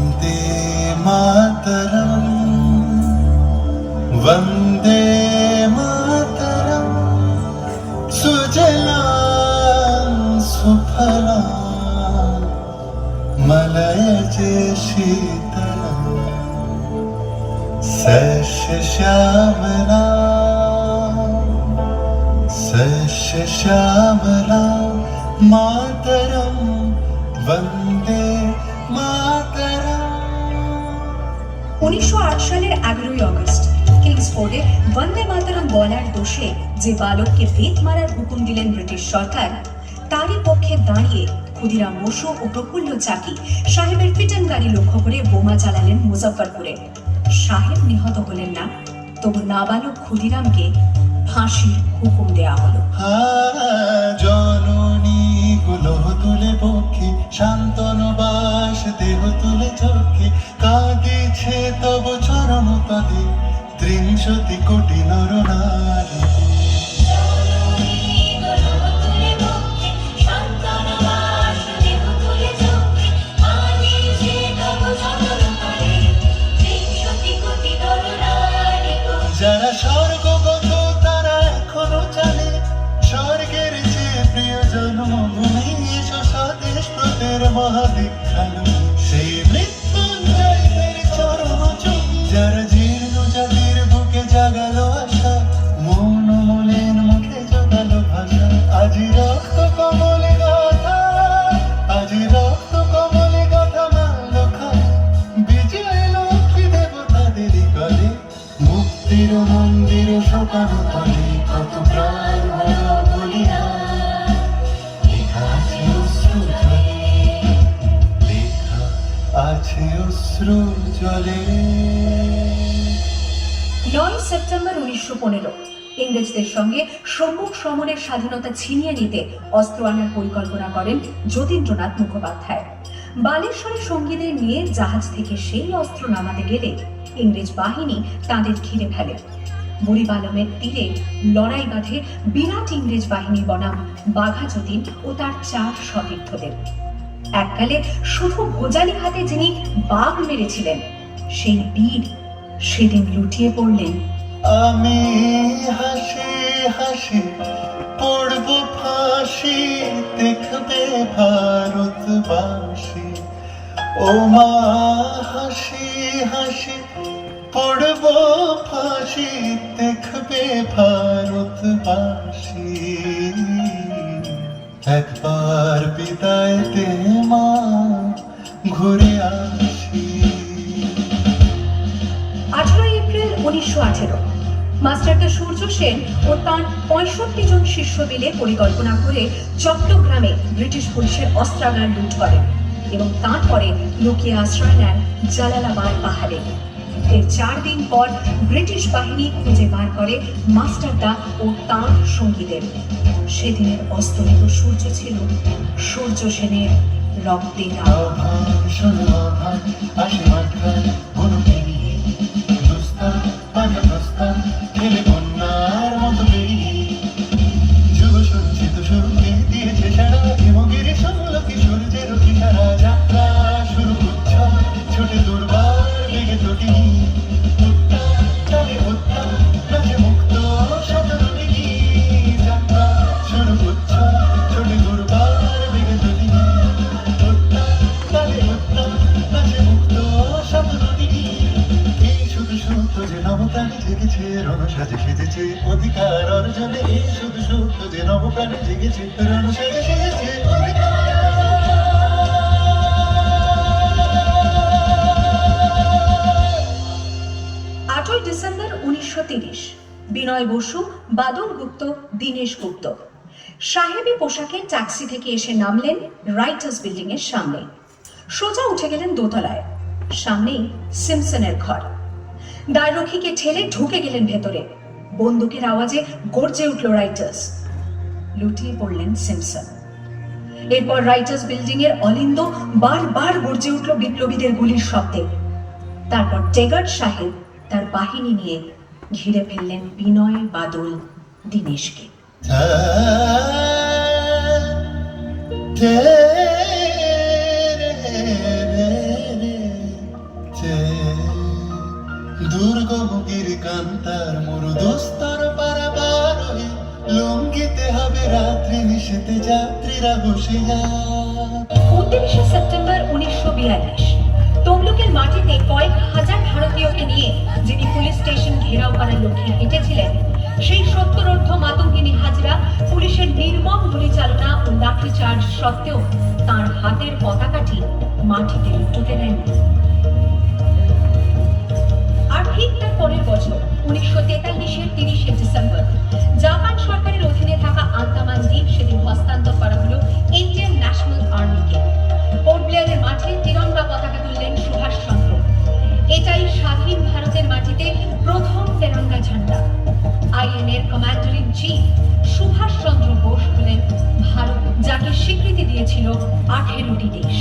वन्दे मातरम् वन्दे मातरम् सुजलां सुफलां मलयज शीतलां सस्यश्यामलां मातरं वन्दे मातरम्। 1908 সালের 11ই আগস্ট কিংসফোর্ডে বন্দে মাতরম বলার দোষে যে বালককে বেত মারার হুকুম দিলেন ব্রিটিশ সরকার, তারই পক্ষে দাঁড়িয়ে ক্ষুদিরাম বসু ও প্রফুল্ল চাকি সাহেবের ফিটন গাড়ি লক্ষ্য করে বোমা চালালেন মুজফ্ফরপুরে। সাহেব নিহত হলেন না, তবু নাবালক ক্ষুদিরামকে ফাঁসির হুকুম দেয়া হলো। জননী গুলো তুলে পক্ষে শান্তনু বাস দেহ তুলে চক্ষে কাঁদিছে তব চরণ পদে ৩০ কোটি নরনারী। যারা স্বর্গগত তারা এখনো জানে স্বর্গের যে প্রিয় জন্মভূমি স্বদেশ প্রতের মহাদীক্ষালু সেই মৃত্যুঞ্জয়ের চরম চুমি। যারা জীর্ণ জাতির বুকে জাগালো আশা মৌন মলিন মুখে জোগালো ভাষা। আজি রক্ত কমলে গাথা আজি রক্ত কমলে গাথা মাল্য খায় বিজয় লক্ষ্মী দেবতাদের গলে মুক্তির মন্দির শোকানো তলে কত প্রাণ হলো বলিদান। লেখা আছে অশ্রু জলে লেখা আছে অশ্রু জলে। 9 সেপ্টেম্বর 1915 ইংরেজদের সঙ্গে সম্মুখ সমরের স্বাধীনতা ছিনিয়ে নিতে অস্ত্র আনার পরিকল্পনা করেন যতীন্দ্রনাথ মুখোপাধ্যায়। বালেশ্বরে সঙ্গীদের নিয়ে জাহাজ থেকে সেই অস্ত্র নামাতে গেলে ইংরেজ বাহিনী তাদের ঘিরে ফেলে। বুড়িবালমের তীরে লড়াই বাঁধে বিরাট ইংরেজ বাহিনী বনাম বাঘা যতীন ও তার 4 সতীর্থদের। এককালে শুধু ভোজালি হাতে যিনি বাঘ মেরেছিলেন, সেই বীর সেদিন লুটিয়ে পড়লেন। আমি হাসি হাসি পড়ব ফাঁসি দেখবে ভারতবাসী। ও মা হাসি হাসি পড়ব ফাঁসি দেখবে ভারতবাসী। একবার বিদায় দে মা ঘুরে আসি। 18 এপ্রিল 1918 মাস্টারদা সূর্য সেন ও তাঁর 65 জন শিষ্য মিলে পরিকল্পনা করে চট্টগ্রামে ব্রিটিশ পুলিশের অস্ত্রাগার লুট করেন এবং তারপরে লুকিয়ে আশ্রয় নেন জালালাবাদ পাহাড়ে। এর 4 দিন পর ব্রিটিশ বাহিনী খুঁজে বার করে মাস্টারদা ও তাঁর সঙ্গীদের। সেদিনের অস্তমিত সূর্য ছিল সূর্য সেনের রক্তে যাত্রা শুরু ছুটে দুর্বার বেগে ত্রুটি মুক্ত শতরুটি যাত্রা শুরু ছুটে দুর্বার বেগে ত্রুটি মুক্ত শতরুটি। এই শুধু সত্য যে নবপ্রাণী জেগেছে রণসাজে সেজেছে অধিকার অর্জনে। এই শুধু সত্য যে নবপ্রাণী জেগেছে রণসাজে সেজেছে অধিকার। 8 ডিসেম্বর 1930 বিনয় বসু, বাদল গুপ্ত, দীনেশ গুপ্ত সাহেবী পোশাকে ট্যাক্সি থেকে এসে নামলেন রাইটার্স বিল্ডিং এর সামনে। সোজা উঠে গেলেন দোতলায়। সামনেই সিমসনের ঘর। দ্বাররক্ষীকে ঠেলে ঢুকে গেলেন ভেতরে। বন্দুকের আওয়াজে গর্জে উঠল রাইটার্স। লুটিয়ে পড়লেন সিমসন। এরপর রাইটার্স বিল্ডিং এর অলিন্দ বারবার গর্জে উঠল বিপ্লবীদের গুলির শব্দে। তারপর টেগার্ড সাহেব তার বাহিনী নিয়ে ঘিরে ফেললেন বিনয়, বাদল, দীনেশকে। কান্তার মরুদুস্তর পারাবার হয়ে লঙ্ঘিতে হবে রাত্রি নিশীতে যাত্রীরা হুঁশিয়ার। 29 সেপ্টেম্বর 1942 তমলুকের মাটিতে কয়েক হাজার ভারতীয়কে নিয়ে যিনি পুলিশ স্টেশন ঘেরাও করার লক্ষ্যে হেঁটেছিলেন, সেই সত্তরোর্ধ্ব মাতঙ্গিনী হাজরা পুলিশের নির্মম গুলিচালনা ও লাঠিচার্জ সত্ত্বেও তার হাতের পতাকাটি মাটিতে লুটোতে দেননি। আর ঠিক তার পরের বছর 1943-এর 30শে ডিসেম্বর জাপান সরকারের অধীনে থাকা আন্দামান দ্বীপ সেদিন হস্তান্তর করা হলো ইন্ডিয়ান ন্যাশনাল আর্মিকে। পোর্ট ব্লেয়ারের মাঠে তিরঙ্গা পতাকা তুললেন সুভাষচন্দ্র। এটাই স্বাধীন ভারতের মাটিতে প্রথম তেরঙ্গা ঝান্ডা। আইএনএর commander in chief Subhash Chandra Bose হলেন ভারত, যাকে স্বীকৃতি দিয়েছিল 18টি দেশ।